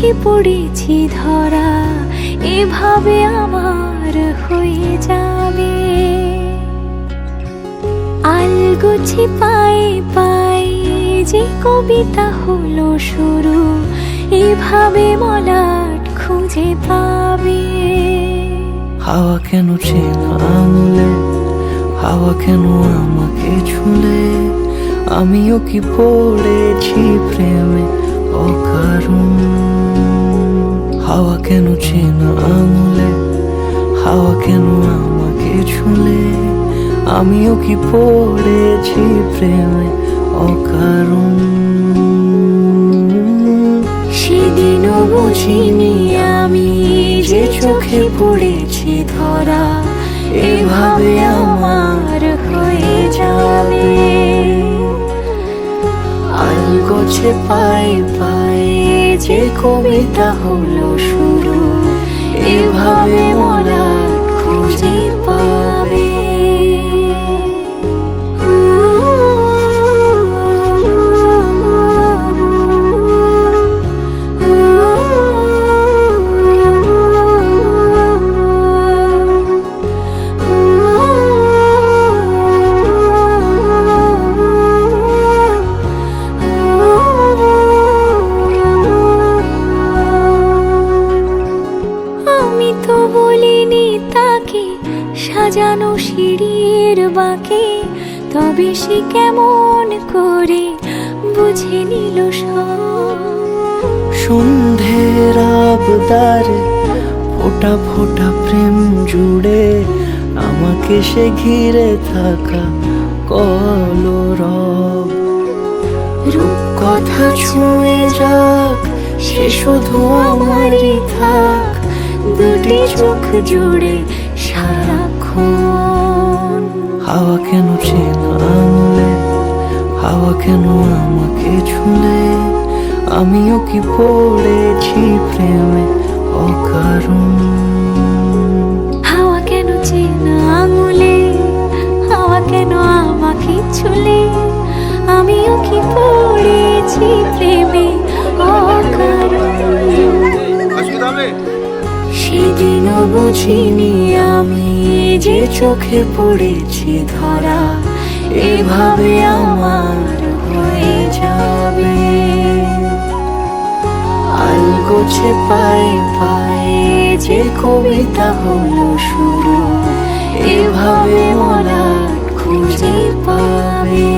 চোখে পড়েছি ধরা, এভাবে আমার হয়ে যাবে। আলগোছে পায়ে পায়ে যে কবিতা হলো শুরু, এভাবে মলাট খুঁজে পাবে। হাওয়া কেন চেনা আঙুলে, হাওয়া কেন আমাকে ছুলে, আমিও কি পড়েছি প্রেমে অকারণ। হাওয়া কেন চেনা আঙুলে, হাওয়া কেন আমাকে ছুলে, আমিও কি পড়েছি প্রেমে অকারণ। সেদিনও বুঝিনি আমি যে চোখে পড়েছি ধরা, এভাবে আমার হয়ে যাবে। আলগোছে পায়ে পায়ে যে কবিতা হলো শুরু, এভাবে মলাট খুঁজে পাবে। আমি তো বলিনি তাকে সাজানো সিঁড়ির বাঁকে, তবে সে কেমন করে বুঝে নিল সব। সন্ধ্যের আবদারে ফোটা ফোটা প্রেম জুড়ে, আমাকে সে ঘিরে থাকা কলরব। রূপকথা ছুঁয়ে যাক, সে শুধু আমারই থাক, দুটি চোখ জুড়ে সারাক্ষণ। হাওয়া কেন চেনা আঙুলে, হাওয়া কেন আমাকে ছুলে, আমিও কি পড়েছি প্রেমে অকারণ। হাওয়া কেন চেনা আঙুলে, হাওয়া কেন আমাকে ছুলে, আমিও কি পড়েছি প্রেমে অকারণ। সেদিনও বুঝিনি আমি যে চোখে পড়েছি ধরা, এভাবে আমার হয়ে যাবে। আলগোছে পায়ে পায়ে যে কবিতা হলো শুরু, এভাবে মলাট খুঁজে পাবে।